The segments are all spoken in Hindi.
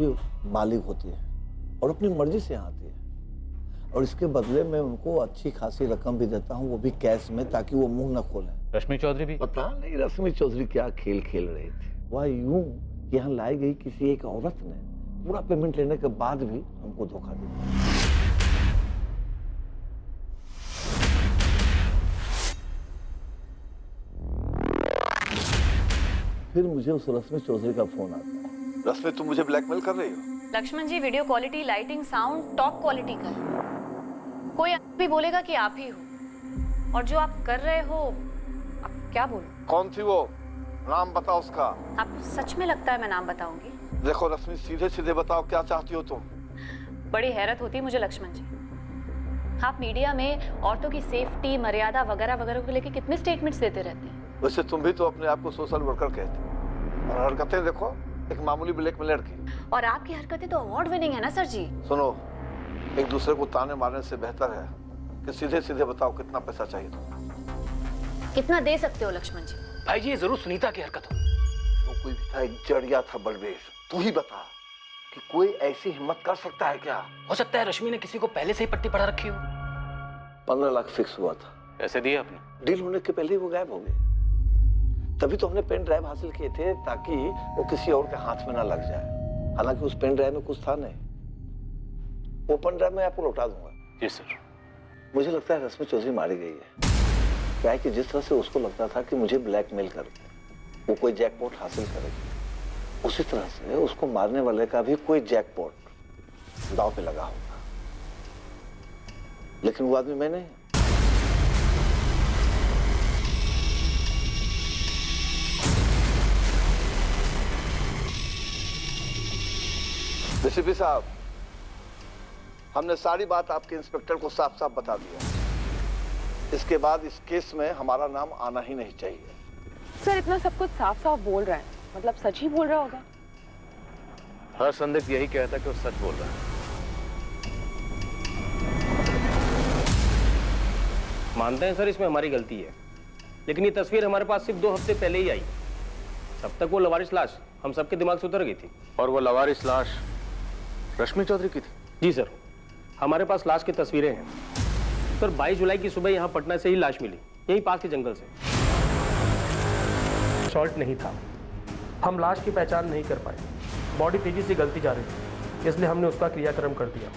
भी बालिग होती है और अपनी मर्जी से यहाँ आती है, और इसके बदले में उनको अच्छी खासी रकम भी देता हूँ, वो भी कैश में, ताकि वो मुंह न खोलें। रश्मि चौधरी भी? पता नहीं रश्मि चौधरी क्या खेल खेल रही थी। वह यूं यहाँ लाई गई किसी एक औरत ने पूरा पेमेंट लेने के बाद भी हमको धोखा दिया। फिर मुझे उस रश्मि चौधरी का फोन आता है। रश्मि, तुम मुझे ब्लैकमेल कर रही हो? Lakshman ji, video quality, lighting, sound top quality का है। कोई भी बोलेगा कि आप ही हो, और जो आप कर रहे हो, आप क्या बोलो? कौन थी वो? नाम बताओ उसका। आप सच में लगता है मैं नाम बताऊंगी? देखो रश्मि, सीधे सीधे बताओ क्या चाहती हो तुम? बड़ी हैरत होती है मुझे लक्ष्मण जी, आप मीडिया में औरतों की सेफ्टी, मर्यादा वगैरह वगैरह को लेकर कितने स्टेटमेंट्स देते रहते हैं। वैसे तुम भी तो अपने आप को सोशल वर्कर कहते हो, और हरकतें देखो एक मामूली ब्लैकमेलर की। और आपकी हरकतें तो अवार्ड विनिंग है ना सर जी। सुनो, एक दूसरे को ताने मारने से बेहतर है कि सीधे सीधे बताओ कितना पैसा चाहिए तुम। कितना दे सकते हो लक्ष्मण जी? भाई जी, ये जरूर सुनीता की हरकत हो। जो कोई भी था एक जड़िया था बलबीर। तू ही बता कि कोई ऐसी हिम्मत कर सकता है क्या? हो सकता है रश्मि ने किसी को पहले से ही पट्टी पढ़ा रखी हो। 15 लाख फिक्स हुआ था। पैसे दिए आपने? डील होने के पहले ही वो गायब हो गए। तभी तो हमने पेन ड्राइव हासिल किए थे, ताकि वो किसी और के हाथ में ना लग जाए। हालांकि उस पेन ड्राइव में कुछ था नहीं। वो पेन ड्राइव मैं आपको लौटा दूंगा। जी सर। मुझे लगता है रश्मि चौधरी मारी गई है। क्या है कि जिस तरह से उसको लगता था कि मुझे ब्लैकमेल करके वो कोई जैकपॉट हासिल करेगी, उसी तरह से उसको मारने वाले का भी कोई जैकपॉट दांव पे लगा होगा। लेकिन वो आदमी मैं नहीं। डीसीपी साहब, हमने सारी बात आपके इंस्पेक्टर को साफ साफ बता दिया। इसके बाद इस केस में हमारा नाम आना ही नहीं चाहिए। सर, इतना सब कुछ साफ साफ बोल रहा है, मतलब सच ही बोल रहा होगा। हर संदिग्ध यही कहता है कि वो सच बोल रहा है। मानते हैं सर, इसमें हमारी गलती है, लेकिन ये तस्वीर हमारे पास सिर्फ 2 हफ्ते पहले ही आई। तब तक वो लवारिस लाश हम सबके दिमाग से उतर गई थी। और वो लवारिस लाश रश्मि चौधरी की थी? जी सर, हमारे पास लाश की तस्वीरें हैं सर। 22 जुलाई की सुबह यहाँ पटना से ही लाश मिली, यहीं पास के जंगल से। शॉर्ट नहीं था, हम लाश की पहचान नहीं कर पाए। बॉडी तेजी से गलती जा रही थी, इसलिए हमने उसका क्रियाक्रम कर दिया,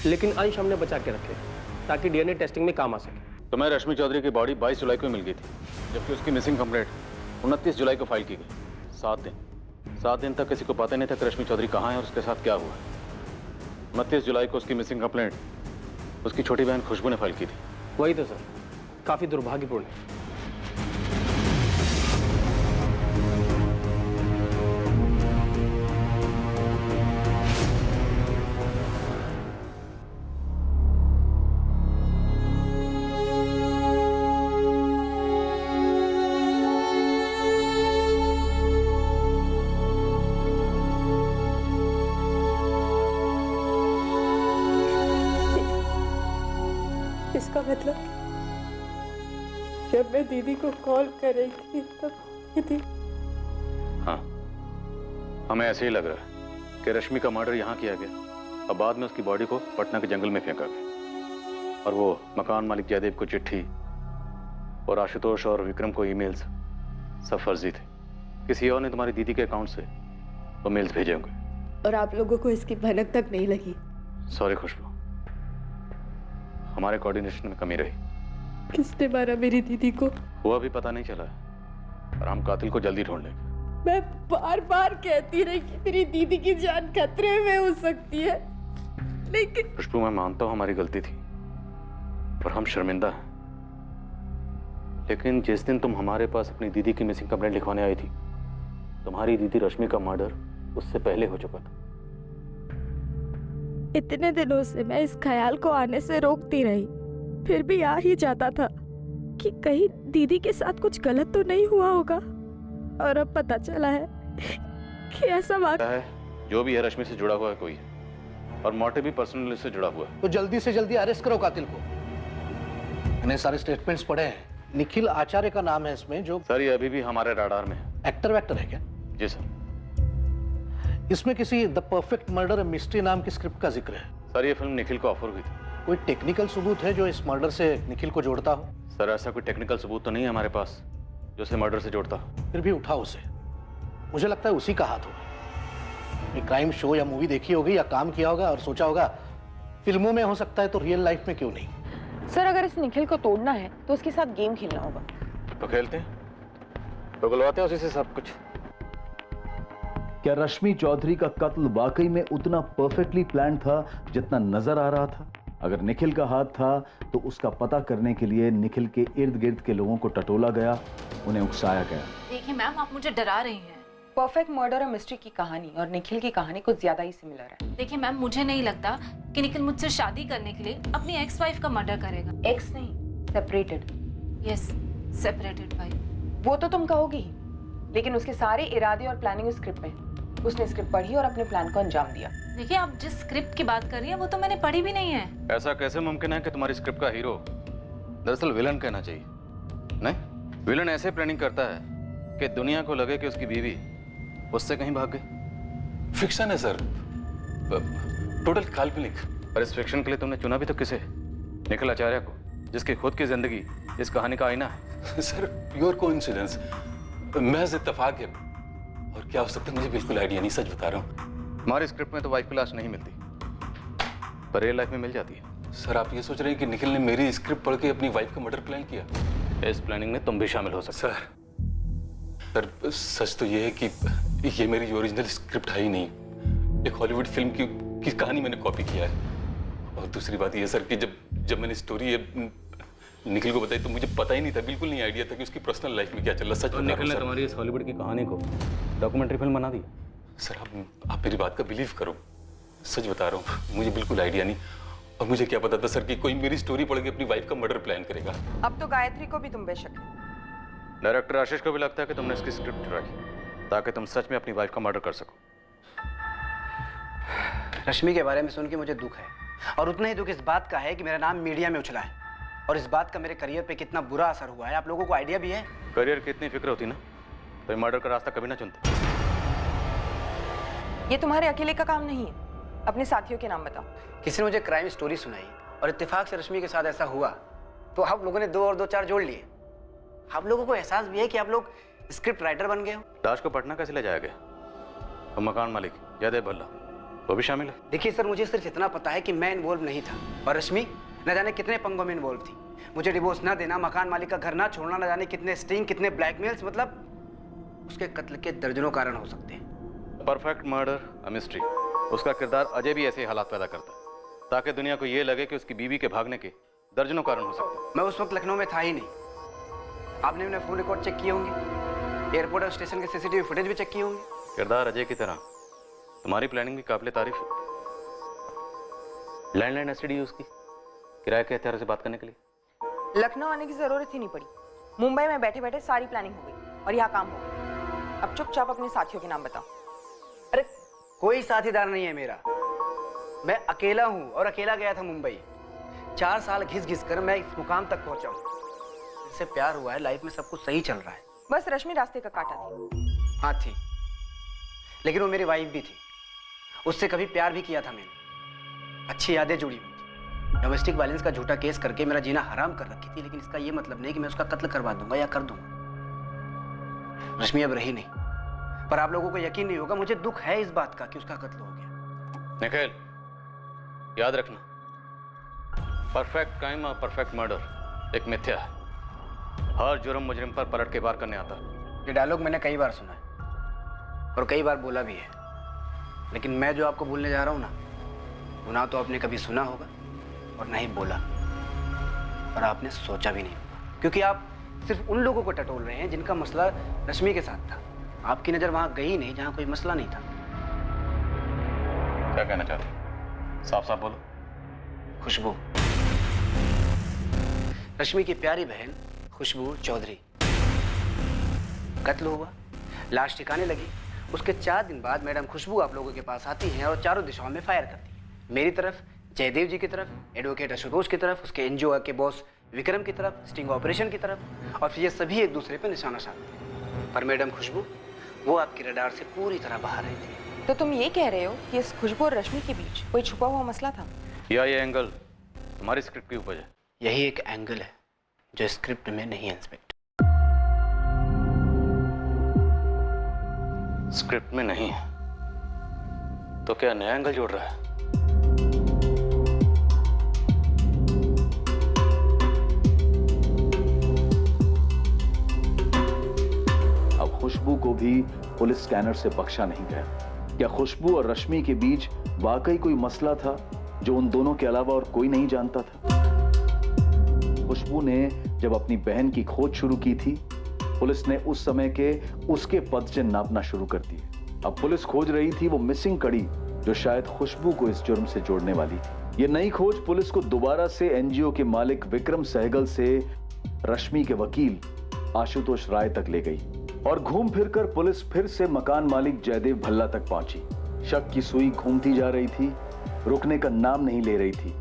लेकिन अंश हमने बचा के रखे ताकि डीएनए टेस्टिंग में काम आ सके। तो मैं रश्मि चौधरी की बॉडी 22 जुलाई को मिल गई थी, जबकि उसकी मिसिंग कंप्लेंट 29 जुलाई को फाइल की गई। 7 दिन तक किसी को पता नहीं था कि रश्मि चौधरी कहाँ है और उसके साथ क्या हुआ। 29 जुलाई को उसकी मिसिंग कंप्लेंट उसकी छोटी बहन खुशबू ने फाइल की थी। वही तो सर, काफी दुर्भाग्यपूर्ण है। इसका मतलब जब मैं दीदी को कॉल कर रही थी तब दीदी। हाँ, हमें ऐसे ही लग रहा है कि रश्मि का मर्डर यहाँ किया गया और बाद में उसकी बॉडी को पटना के जंगल में फेंका गया। और वो मकान मालिक जयदेव को चिट्ठी और आशुतोष और विक्रम को ईमेल्स सब फर्जी थे। किसी और ने तुम्हारी दीदी के अकाउंट से वो मेल्स भेजे होंगे। और आप लोगों को इसकी भनक तक नहीं लगी? सॉरी खुशबू, हमारे कोऑर्डिनेशन में कमी रही। किसने मारा मेरी दीदी को? हुआ भी पता नहीं चला है, और हम कातिल को जल्दी ढूंढ लेंगे। मैं बार बार कहती रही कि मेरी दीदी की जान खतरे में हो सकती है, लेकिन खुशबू, मैं मानता हूं हमारी गलती थी और हम शर्मिंदा हैं, लेकिन जिस दिन तुम हमारे पास अपनी दीदी की मिसिंग कंप्लेंट लिखवाने आई थी, तुम्हारी दीदी रश्मि का मर्डर उससे पहले हो चुका था। इतने दिनों से मैं इस ख्याल को आने से रोकती रही, फिर भी आ ही जाता था कि कहीं दीदी के साथ कुछ गलत तो नहीं हुआ होगा। और अब पता चला है कि ऐसा वाकया है। जो भी है रश्मि से जुड़ा हुआ है कोई, और मोटिव भी पर्सनल से जुड़ा हुआ है। तो जल्दी से जल्दी अरेस्ट करो कातिल को। मैंने सारे स्टेटमेंट्स पढ़े हैं, निखिल आचार्य का नाम है इसमें। जो सर, ये अभी भी हमारे राडार में है। एक्टर वैक्टर है क्या? जी सर। इसमें किसी द परफेक्ट मर्डर मिस्ट्री नाम की स्क्रिप्ट का जिक्र है। सर ये फिल्म निखिल को ऑफर हुई थी। कोई टेक्निकल सबूत है जो इस मर्डर से निखिल को जोड़ता हो? सर ऐसा कोई टेक्निकल सबूत तो नहीं है हमारे पास जो उसे मर्डर से जोड़ता हो। फिर भी उठाओ उसे, मुझे लगता है उसी का हाथ होगा। एक क्राइम शो या मूवी देखी होगी या काम किया होगा और सोचा होगा फिल्मों में हो सकता है तो रियल लाइफ में क्यों नहीं। सर अगर इस निखिल को तोड़ना है तो उसके साथ गेम खेलना होगा। तो खेलते हैं, तो बुलवाते हैं उसी से सब कुछ। क्या रश्मि चौधरी का कत्ल वाकई में उतना परफेक्टली प्लान था जितना नजर आ रहा था? अगर निखिल का हाथ था तो उसका पता करने के लिए निखिल के इर्द गिर्द के लोगों को टटोला गया, उन्हें उकसाया गया। देखिए मैम, आप मुझे डरा रही हैं। परफेक्ट मर्डर और मिस्ट्री की कहानी और निखिल की कहानी कुछ ज्यादा ही सिमिलर है। देखिए मैम, मुझे नहीं लगता कि निखिल मुझसे शादी करने के लिए अपनी एक्स वाइफ का मर्डर करेगा। एक्स नहीं, सेपरेटेड। Yes, separated wife. वो तो तुम कहोगी ही, लेकिन उसके सारे इरादे और प्लानिंग स्क्रिप्ट में। उसने स्क्रिप्ट पढ़ी और अपने प्लान को अंजाम दिया। देखिए, आप जिस स्क्रिप्ट की बात कर रही हैं वो तो मैंने पढ़ी भी नहीं है। ऐसा कैसे मुमकिन है कि तुम्हारी स्क्रिप्ट का हीरो दरअसल विलन कहना चाहिए? नहीं, विलन ऐसे प्लानिंग करता है कि दुनिया को लगे कि उसकी बीवी उससे कहीं भाग गई। फिक्शन है सर, टोटल काल्पनिक। और इस फिक्शन के लिए तुमने चुना भी तो किसे? निखिल आचार्य को, जिसकी खुद की जिंदगी इस कहानी का आईना है। सर प्योर कोइंसिडेंस, महज इत्तेफाक है। और क्या हो सकता है मुझे बिल्कुल आइडिया नहीं, सच बता रहा हूँ। हमारी स्क्रिप्ट में तो वाइफ की लाश नहीं मिलती, पर रियल लाइफ में मिल जाती है। सर आप ये सोच रहे हैं कि निखिल ने मेरी स्क्रिप्ट पढ़ के अपनी वाइफ का मर्डर प्लान किया? इस प्लानिंग में तुम भी शामिल हो सकते। सर सच तो ये है कि ये मेरी ओरिजिनल स्क्रिप्ट है ही नहीं। एक हॉलीवुड फिल्म की कहानी मैंने कॉपी किया है। और दूसरी बात ये सर कि जब मैंने स्टोरी निखिल को बताई तो मुझे पता ही नहीं था, बिल्कुल नहीं आइडिया था कि उसकी पर्सनल लाइफ में क्या चल रहा। सच बता रहा हूं निखिल ने तुम्हारी इस हॉलीवुड की कहानी को डॉक्यूमेंट्री फिल्म बना दी। सर आप मेरी बात का बिलीव करो, सच बता रहा हूँ, मुझे बिल्कुल आइडिया नहीं। और मुझे क्या पता था सर कि कोई मेरी स्टोरी पढ़ के अपनी वाइफ का मर्डर प्लान करेगा। अब तो गायत्री को भी तुम बेशक है। डायरेक्टर आशीष को भी लगता है कि तुमने इसकी स्क्रिप्ट चुराई ताकि तुम सच में अपनी वाइफ का मर्डर कर सको। रश्मि के बारे में सुन के मुझे दुख है, और उतना ही दुख इस बात का है कि मेरा नाम मीडिया में उछला है, और इस बात का मेरे करियर पे कितना बुरा असर हुआ है आप लोगों को आइडिया भी है? करियर की इतनी फिक्र होती ना तो ये मर्डर का रास्ता कभी ना चुनते। ये तुम्हारे अकेले का काम नहीं है, अपने साथियों के नाम बताओ। किसी ने मुझे क्राइम स्टोरी सुनाई और इत्तेफाक से रश्मि के साथ ऐसा हुआ तो आप लोगों ने 2 और 2 4 जोड़ लिए। आप लोगों को एहसास भी है कि आप लोग स्क्रिप्ट राइटर बन गए हो। लाश को पटना कैसे ले जाया गया? और मकान मालिक जयदेव भल्ला वो भी शामिल है? देखिए सर, मुझे सिर्फ इतना पता है कि मैं इन्वॉल्व नहीं था, और रश्मि न जाने कितने पंगों में इन्वॉल्व थी। मुझे डिवोर्स ना देना, मकान मालिक का घर ना छोड़ना, न जाने कितने स्टिंग, कितने ब्लैकमेल्स, मतलब उसके कत्ल के दर्जनों कारण हो सकते हैं। परफेक्ट मर्डर अ मिस्ट्री, उसका किरदार अजय भी ऐसे हालात पैदा करता है ताकि दुनिया को ये लगे कि उसकी बीवी के भागने के दर्जनों कारण हो सकते हैं। मैं उस वक्त लखनऊ में था ही नहीं। आपने अपने फोन रिकॉर्ड चेक किए होंगे, एयरपोर्ट और स्टेशन के सीसीटीवी फुटेज भी चेक किए होंगे। किरदार अजय की तरह तुम्हारी प्लानिंग भी काबिल तारीफ है। लैंडलाइन एसटीडी यूज की किराए के हथियारों से बात करने के लिए। लखनऊ आने की जरूरत ही नहीं पड़ी, मुंबई में बैठे बैठे सारी प्लानिंग हो गई और यहाँ काम हो गया। अब चुपचाप अपने साथियों के नाम बताओ। अरे कोई साथीदार नहीं है मेरा, मैं अकेला हूँ और अकेला गया था मुंबई। 4 साल घिस घिस कर मैं इस मुकाम तक पहुंचा हूँ। इससे प्यार हुआ है, लाइफ में सब कुछ सही चल रहा है। बस रश्मि रास्ते का काटा थी। हाँ थी, लेकिन वो मेरी वाइफ भी थी। उससे कभी प्यार भी किया था मैंने, अच्छी यादें जुड़ी हुई थी। डोमेस्टिक वायलेंस का झूठा केस करके मेरा जीना हराम कर रखी थी, लेकिन इसका ये मतलब नहीं कि मैं उसका कत्ल करवा दूंगा या कर दूंगा। रश्मि अब रही नहीं, पर आप लोगों को यकीन नहीं होगा, मुझे दुख है इस बात का कि उसका कत्ल हो गया। निखिल, याद रखना, परफेक्ट क्राइम और परफेक्ट मर्डर एक मिथ्या है। हर जुर्म मुजरिम पर पलट के वार करने आता है। ये डायलॉग मैंने कई बार सुना है और कई बार बोला भी है, लेकिन मैं जो आपको बोलने जा रहा हूं ना, वो ना तो आपने कभी सुना होगा और ना ही बोला, और आपने सोचा भी नहीं होगा, क्योंकि आप सिर्फ उन लोगों को टटोल रहे हैं जिनका मसला रश्मि के साथ था। आपकी नजर वहां गई नहीं जहां कोई मसला नहीं था। क्या कहना चाहते हैं? साफ साफ बोलो। खुशबू, रश्मि की प्यारी बहन खुशबू चौधरी, कत्ल हुआ, लाश ठिकाने लगी। उसके 4 दिन बाद मैडम खुशबू आप लोगों के पास आती हैं और चारों दिशाओं में फायर करती हैं। मेरी तरफ, जयदेव जी की तरफ, एडवोकेट आशुतोष की तरफ, उसके एनजीओ के बॉस विक्रम की तरफ, स्टिंग ऑपरेशन की तरफ, और फिर ये सभी एक दूसरे पर निशाना साधते हैं। पर मैडम खुशबू वो आपकी रडार से पूरी तरह बाहर रहती है। तो तुम ये कह रहे हो कि इस खुशबू और रश्मि के बीच कोई छुपा हुआ मसला था? या ये एंगल तुम्हारी स्क्रिप्ट की उपज है? यही एक एंगल है जो स्क्रिप्ट में नहीं है इंस्पेक्टर। स्क्रिप्ट में नहीं है तो क्या नया एंगल जोड़ रहा है? अब खुशबू को भी पुलिस स्कैनर से बख्शा नहीं गया। क्या खुशबू और रश्मि के बीच वाकई कोई मसला था जो उन दोनों के अलावा और कोई नहीं जानता था? खुशबू ने जब अपनी बहन की खोज शुरू की थी, पुलिस ने उस समय के उसके पदचिन्ह नापना शुरू कर दिए। अब पुलिस खोज रही थी वो मिसिंग कड़ी जो शायद खुशबू को इस जुर्म से जोड़ने वाली थी। ये नई खोज पुलिस को दोबारा से एनजीओ के मालिक विक्रम सहगल से रश्मि के वकील आशुतोष राय तक ले गई और घूम फिरकर पुलिस फिर से मकान मालिक जयदेव भल्ला तक पहुंची। शक की सुई घूमती जा रही थी, रुकने का नाम नहीं ले रही थी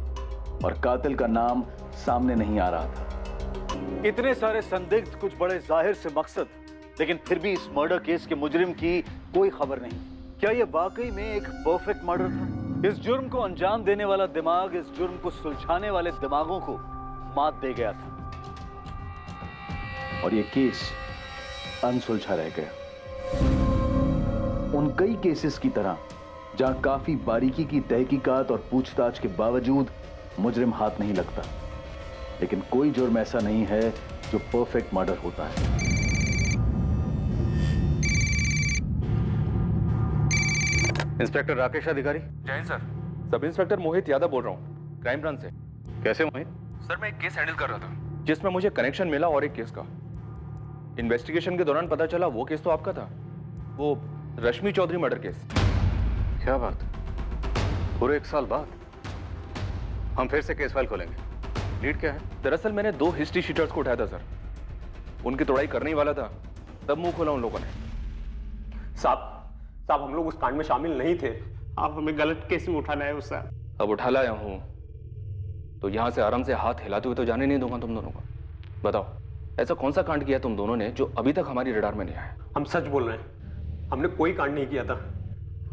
और कातिल का नाम सामने नहीं आ रहा था। इतने सारे संदिग्ध, कुछ बड़े जाहिर से मकसद, लेकिन फिर भी इस मर्डर केस के मुजरिम की कोई खबर नहीं। क्या यह वाकई में एक परफेक्ट मर्डर था? इस जुर्म को अंजाम देने वाला दिमाग इस जुर्म को सुलझाने वाले दिमागों को मात दे गया था और ये केस अनसुलझा रह गया। उन कई केसेस की तरह जहां काफी बारीकी की तहकीकात और पूछताछ के बावजूद मुजरिम हाथ नहीं लगता, लेकिन कोई जुर्म ऐसा नहीं है जो परफेक्ट मर्डर होता है। इंस्पेक्टर राकेश अधिकारी। जय हिंद सर। सब इंस्पेक्टर मोहित यादव बोल रहा हूँ, क्राइम ब्रांच से। कैसे मोहित? सर मैं एक केस हैंडल कर रहा था जिसमें मुझे कनेक्शन मिला और एक केस का। इन्वेस्टिगेशन के दौरान पता चला वो केस तो आपका था, वो रश्मि चौधरी मर्डर केस। क्या बात, पूरे 1 साल बाद हम फिर से केस फाइल खोलेंगे। लीड क्या है? दरअसल मैंने 2 हिस्ट्री शीटर्स को उठाया था सर, उनकी तोड़ाई करने ही वाला था, तब मुंह खोला उन लोगों ने। साहब हम लोग उस कांड में शामिल नहीं थे, आप हमें गलत केस में उठाना है उससे। अब उठा लाया हूं तो यहां से आराम से हाथ हिलाते हुए तो जाने नहीं दूंगा तुम दोनों को। बताओ ऐसा कौन सा कांड किया तुम दोनों ने जो अभी तक हमारी रडार में नहीं आया? हम सच बोल रहे हैं, हमने कोई कांड नहीं किया था।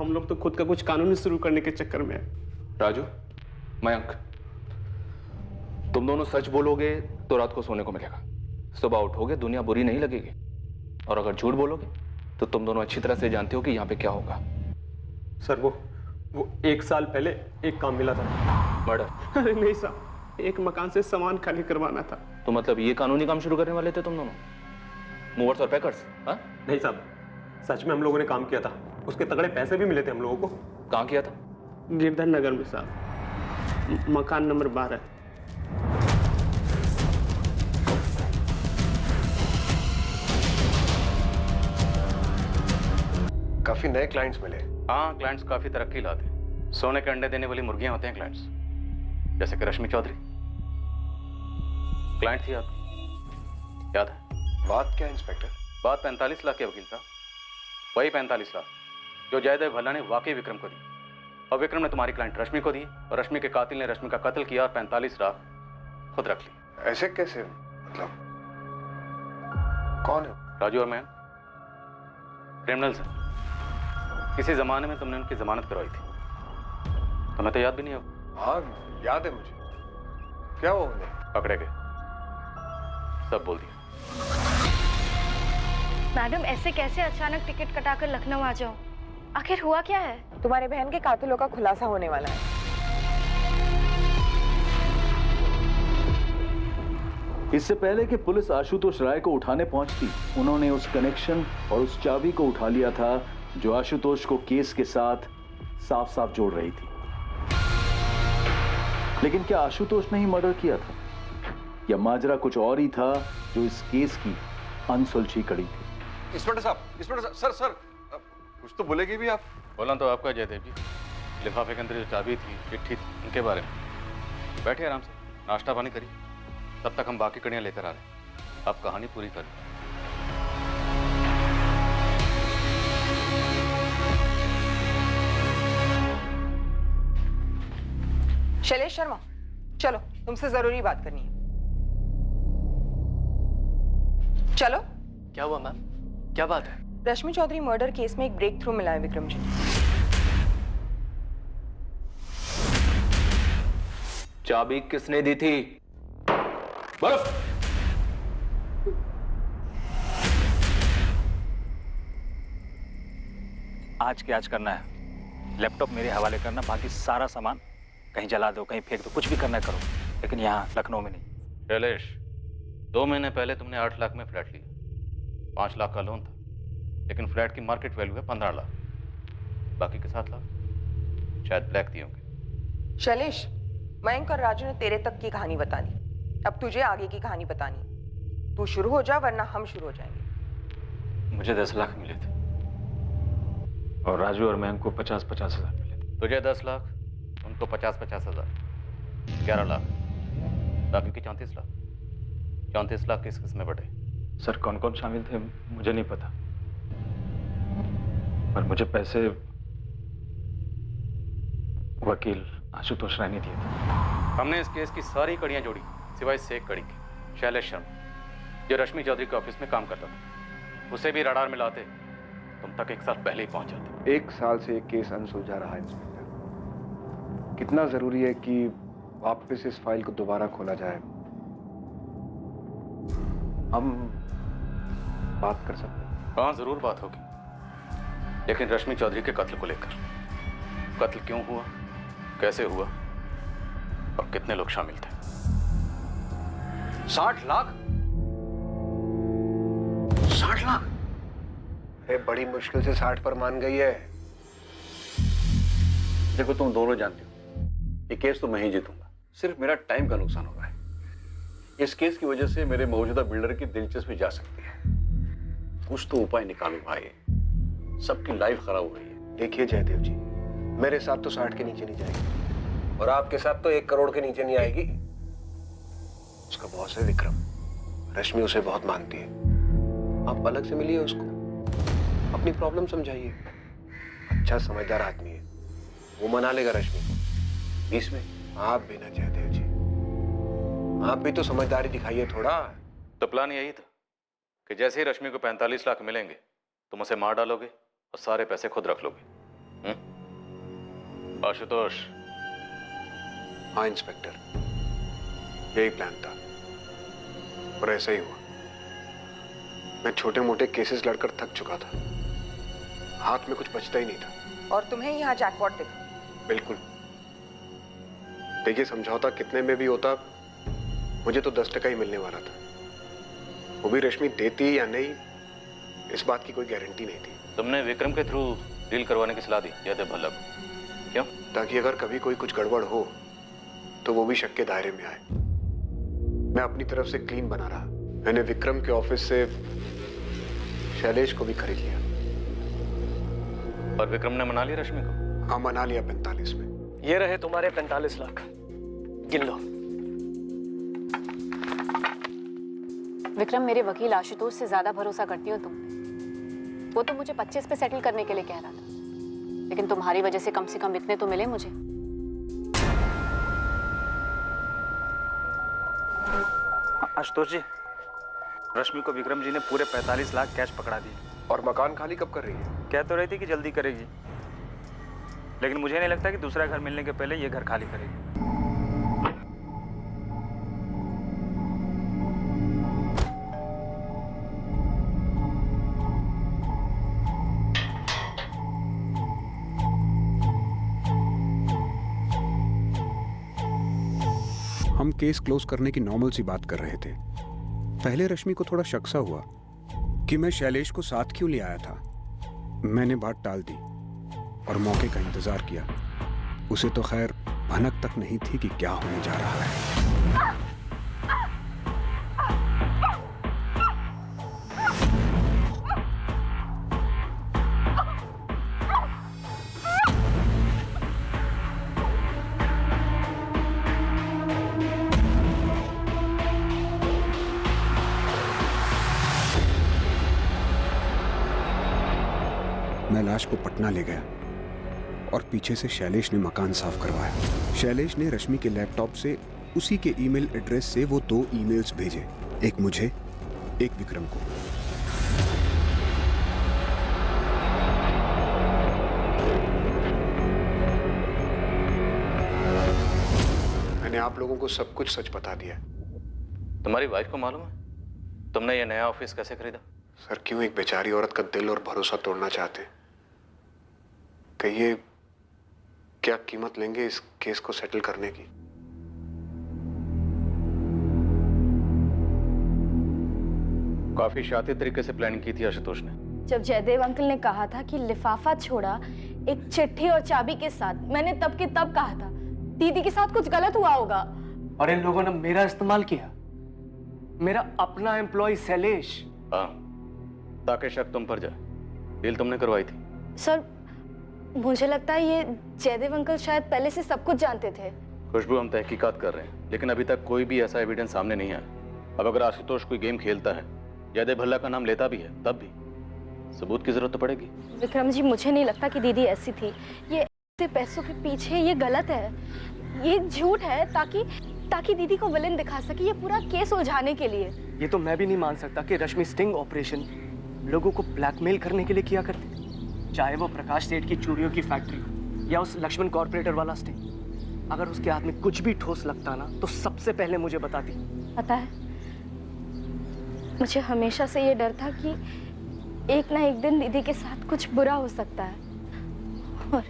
हम लोग तो खुद का कुछ कानूनी शुरू करने के चक्कर में हैं। राजू, मयंक, तुम दोनों सच बोलोगे तो रात को सोने को मिलेगा, सुबह उठोगे दुनिया बुरी नहीं लगेगी, और अगर झूठ बोलोगे तो तुम दोनों अच्छी तरह से जानते हो कि यहाँ पे क्या होगा। सर वो 1 साल पहले एक काम मिला था। मर्डर? अरे नहीं साहब, एक मकान से सामान खाली करवाना था। तो मतलब ये कानूनी काम शुरू करने वाले थे तुम दोनों, मूवर्स और पैकर्स? हाँ नहीं साहब, सच में हम लोगों ने काम किया था, उसके तगड़े पैसे भी मिले थे हम लोगों को। कहाँ किया था? गिरधर नगर में साहब, मकान नंबर 12। काफी नए क्लाइंट्स मिले। हाँ, क्लाइंट्स काफी तरक्की लाते हैं। सोने के अंडे देने वाली मुर्गियां होते हैं क्लाइंट्स, जैसे कि रश्मि चौधरी क्लाइंट थी आपकी, याद है? बात क्या है इंस्पेक्टर? बात 45 लाख के वकील साहब, वही 45 लाख जो जयदेव भल्ला ने वाकई विक्रम को दी, और विक्रम ने तुम्हारी क्लाइंट रश्मि को दी, और रश्मि के कातिल ने रश्मि का कत्ल किया और 45 लाख खुद रख ली। ऐसे कैसे? मतलब कौन है? राजू और मैं क्रिमिनल्स हैं। किसी जमाने में तुमने उनकी जमानत करवाई थी, तुम्हें तो याद भी नहीं होगा। हाँ याद है मुझे। क्या हुआ उन्हें? पकड़े गए, सब बोल दिया। मैडम ऐसे कैसे अचानक टिकट कटाकर लखनऊ आ जाओ? आखिर हुआ क्या है? तुम्हारे बहन के कातिलों का खुलासा होने वाला है। इससे पहले कि पुलिस आशुतोष राय को उठाने पहुंचती, उन्होंने उस कनेक्शन और उस चाबी को उठा लिया था जो आशुतोष को केस के साथ साफ साफ जोड़ रही थी। लेकिन क्या आशुतोष ने ही मर्डर किया था, या माजरा कुछ और ही था जो इस केस की अनसुलझी कड़ी थी? इंस्पेक्टर साहब, सर कुछ तो बोलेगी भी आप? बोला तो आपका जयदेव जी, लिफाफे के अंदर जो चाबी थी, चिट्ठी थी, उनके बारे में। बैठे आराम से, नाश्ता पानी करिए, तब तक हम बाकी कड़ियां लेकर आ रहे हैं। आप कहानी पूरी करें। शैलेश शर्मा, चलो तुमसे जरूरी बात करनी है। चलो। क्या हुआ मैम, क्या बात है? रश्मि चौधरी मर्डर केस में एक ब्रेक थ्रू मिला है विक्रम जी। चाबी किसने दी थी? बोलो। आज के आज करना है। लैपटॉप मेरे हवाले करना, बाकी सारा सामान कहीं जला दो, कहीं फेंक दो, कुछ भी करना है करो, लेकिन यहाँ लखनऊ में नहीं। शैलेश, 2 महीने पहले तुमने 8 लाख में फ्लैट लिया, 5 लाख का लोन था, लेकिन फ्लैट की मार्केट वैल्यू है 15 लाख, बाकी के 7 लाख शायद ब्लैक दिए होंगे। शैलेश, मयंक और राजू ने तेरे तक की कहानी बता दी, अब तुझे आगे की कहानी बतानी। तू शुरू हो जा वरना हम शुरू हो जाएंगे। मुझे 10 लाख मिले थे और राजू और मयंक को 50-50 हजार मिले। तुझे 10 लाख, उनको 50-50 हजार, 11 लाख, बाकी के 34 लाख। 34 लाख किस किस में बटे? सर कौन कौन शामिल थे मुझे नहीं पता, पर मुझे पैसे वकील आशुतोष राय ने दिए थे। हमने इस केस की सारी कड़ियां जोड़ी सिवाय से एक कड़ी की, शैलेश शर्मा, जो रश्मि चौधरी के ऑफिस में काम करता था। उसे भी रडार में लाते तुम तक 1 साल पहले ही पहुंच जाते। 1 साल से एक केस अनसुलझा रहा है इंस्पेक्टर। कितना जरूरी है कि वापस इस फाइल को दोबारा खोला जाए? हम बात कर सकते हैं? हाँ, जरूर बात होगी, लेकिन रश्मि चौधरी के कत्ल को लेकर। कत्ल क्यों हुआ, कैसे हुआ और कितने लोग शामिल थे? 60 लाख? 60 लाख? अरे बड़ी मुश्किल से 60 पर मान गई है। देखो, तुम दोनों जानते हो ये केस तो मैं ही जीतूंगा, सिर्फ मेरा टाइम का नुकसान हो रहा है। इस केस की वजह से मेरे मौजूदा बिल्डर की दिलचस्पी जा सकती है। कुछ तो उपाय निकालो भाई, सबकी लाइफ खराब हो रही है। देखिए जयदेव जी, मेरे साथ तो 60 के नीचे नहीं जाएगी और आपके साथ तो 1 करोड़ के नीचे नहीं आएगी। उसका बॉस है विक्रम, रश्मि उसे बहुत मानती है। आप अलग से मिलिए उसको, अपनी प्रॉब्लम समझाइए। अच्छा समझदार आदमी है, वो मना लेगा रश्मि को। इसमें आप भी ना जयदेव जी, आप भी तो समझदारी दिखाइए थोड़ा। तो प्लान यही था कि जैसे ही रश्मि को 45 लाख मिलेंगे तुम उसे मार डालोगे और सारे पैसे खुद रख लोगे। आशुतोष? हाँ इंस्पेक्टर, यही प्लान था और ऐसा ही हुआ। मैं छोटे मोटे केसेस लड़कर थक चुका था, हाथ में कुछ बचता ही नहीं था। और तुम्हें यहाँ जैकपॉट दिखा? बिल्कुल। देखिए, समझौता कितने में भी होता, मुझे तो 10% ही मिलने वाला था। वो भी रश्मि देती या नहीं, इस बात की कोई गारंटी नहीं थी। तुमने विक्रम के थ्रू डील करवाने की सलाह दी याद है भल्ला को, क्यों? ताकि अगर कभी कोई कुछ गड़बड़ हो तो वो भी शक के दायरे में आए। मैं अपनी तरफ से क्लीन बना रहा। मैंने विक्रम के ऑफिस से शैलेश को भी खरीद लिया। और विक्रम ने मना लिया रश्मि को? हाँ, मना लिया 45 में। ये रहे तुम्हारे 45 लाख, गिन लो। विक्रम, मेरे वकील आशुतोष से ज्यादा भरोसा करती हो तुम। वो तो मुझे 25 पे सेटल करने के लिए कह रहा था, लेकिन तुम्हारी वजह से कम इतने तो मिले मुझे। आशुतोष जी, रश्मि को विक्रम जी ने पूरे 45 लाख कैश पकड़ा दिए। और मकान खाली कब कर रही है? कह तो रही थी कि जल्दी करेगी, लेकिन मुझे नहीं लगता कि दूसरा घर मिलने के पहले ये घर खाली करेगी। हम केस क्लोज करने की नॉर्मल सी बात कर रहे थे। पहले रश्मि को थोड़ा शक सा हुआ कि मैं शैलेश को साथ क्यों ले आया था। मैंने बात टाल दी और मौके का इंतजार किया। उसे तो खैर भनक तक नहीं थी कि क्या होने जा रहा है। मैं लाश को पटना ले गया और पीछे से शैलेश ने मकान साफ करवाया। शैलेश ने रश्मि के लैपटॉप से उसी के ईमेल एड्रेस से वो 2 ईमेल्स भेजे, एक मुझे, एक विक्रम को। मैंने आप लोगों को सब कुछ सच बता दिया है। तुम्हारी वाइफ को मालूम है तुमने ये नया ऑफिस कैसे खरीदा? सर, क्यों एक बेचारी औरत का दिल और भरोसा तोड़ना चाहते? कहिए, क्या कीमत लेंगे इस केस को सेटल करने की? काफी शातिर तरीके से प्लानिंग की थी आशुतोष ने। जब जयदेव अंकल ने कहा था कि लिफाफा छोड़ा एक चिट्ठी और चाबी के साथ, मैंने तब के तब कहा था दीदी के साथ कुछ गलत हुआ होगा। और इन लोगों ने मेरा इस्तेमाल किया, मेरा अपना एम्प्लॉय शैलेश। हाँ, ताकि शक तुम पर जाए। डील तुमने करवाई थी। सर, मुझे लगता है ये जयदेव अंकल शायद पहले से सब कुछ जानते थे। खुशबू, हम तहकीकात कर रहे हैं, लेकिन अभी तक कोई भी ऐसा एविडेंस सामने नहीं आया। अब अगर आशुतोष कोई गेम खेलता है, जयदेव भल्ला का नाम लेता भी है, तब भी सबूत की जरूरत तो पड़ेगी। विक्रम जी, मुझे नहीं लगता कि दीदी ऐसी थी। ये ऐसे पैसों के पीछे ये गलत है, ये झूठ है ताकि दीदी को विलेन दिखा सके, ये पूरा केस उलझाने के लिए। ये तो मैं भी नहीं मान सकता कि रश्मि स्टिंग ऑपरेशन लोगों को ब्लैकमेल करने के लिए किया करती, चाहे वो प्रकाश सेठ की चूड़ियों की फैक्ट्री या उस लक्ष्मण कॉर्पोरेटर वाला स्टिंग। अगर उसके हाथ में कुछ भी ठोस लगता ना तो सबसे पहले मुझे बताती। पता है, मुझे हमेशा से ये डर था कि एक ना एक दिन दीदी के साथ कुछ बुरा हो सकता है। और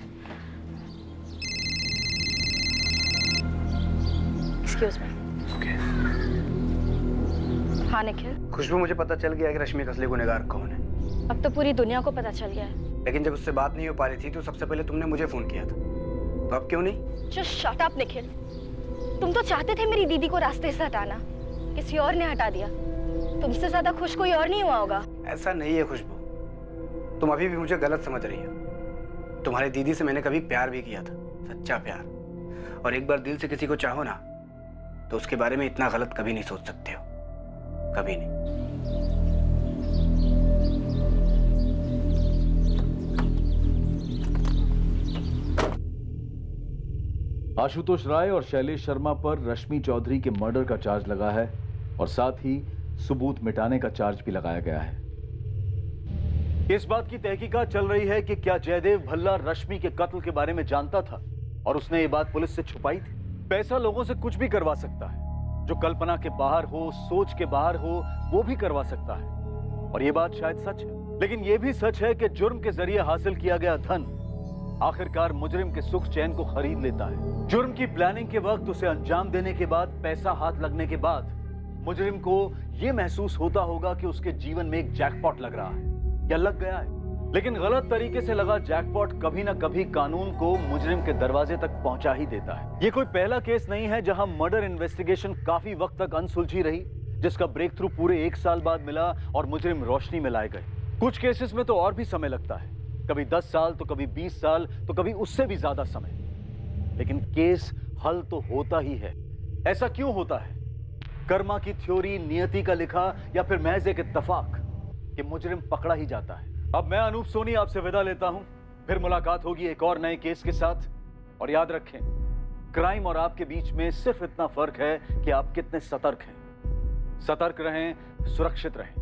एक्सक्यूज मी। हाँ निखिल। खुशबू, मुझे पता चल गया कि रश्मि का असली गुनहगार कौन है। अब तो पूरी दुनिया को पता चल गया है। लेकिन जब उससे बात नहीं हो पा रही थी तो सबसे पहले तुमने मुझे फोन किया था, तो अब क्यों नहीं? Just shut up Nikhil. तुम तो चाहते थे मेरी दीदी को रास्ते से हटाना, किसी और ने हटा दिया। तुमसे ज्यादा खुश कोई और नहीं हुआ होगा। ऐसा नहीं है खुशबू, तुम अभी भी मुझे गलत समझ रही हो। तुम्हारी दीदी से मैंने कभी प्यार भी किया था, सच्चा प्यार। और एक बार दिल से किसी को चाहो ना तो उसके बारे में इतना गलत कभी नहीं सोच सकते हो, कभी नहीं। आशुतोष राय और शैलेश शर्मा पर रश्मि चौधरी के मर्डर का चार्ज लगा है और साथ ही सबूत मिटाने का चार्ज भी लगाया गया है। इस बात की तहकीकात चल रही है कि क्या जयदेव भल्ला रश्मि के कत्ल के बारे में जानता था और उसने ये बात पुलिस से छुपाई थी। पैसा लोगों से कुछ भी करवा सकता है, जो कल्पना के बाहर हो, सोच के बाहर हो, वो भी करवा सकता है। और ये बात शायद सच है, लेकिन ये भी सच है कि जुर्म के जरिए हासिल किया गया धन आखिरकार मुजरिम के सुख चैन को खरीद लेता है। जुर्म की प्लानिंग के वक्त, उसे अंजाम देने के बाद, पैसा हाथ लगने के बाद मुजरिम को यह महसूस होता होगा कि उसके जीवन में एक जैकपॉट लग रहा है या लग गया है। लेकिन गलत तरीके से लगा जैकपॉट कभी ना कभी कानून को मुजरिम के दरवाजे तक पहुंचा ही देता है। यह कोई पहला केस नहीं है जहां मर्डर इन्वेस्टिगेशन काफी वक्त तक अनसुलझी रही, जिसका ब्रेक थ्रू पूरे 1 साल बाद मिला और मुजरिम रोशनी में लाए गए। कुछ केसेस में तो और भी समय लगता है, कभी 10 साल तो कभी 20 साल तो कभी उससे भी ज्यादा समय, लेकिन केस हल तो होता ही है। ऐसा क्यों होता है? कर्मा की थ्योरी, नियति का लिखा, या फिर महज एक इत्तफाक कि मुजरिम पकड़ा ही जाता है। अब मैं अनूप सोनी आपसे विदा लेता हूं, फिर मुलाकात होगी एक और नए केस के साथ। और याद रखें, क्राइम और आपके बीच में सिर्फ इतना फर्क है कि आप कितने सतर्क हैं। सतर्क रहें, सुरक्षित रहें।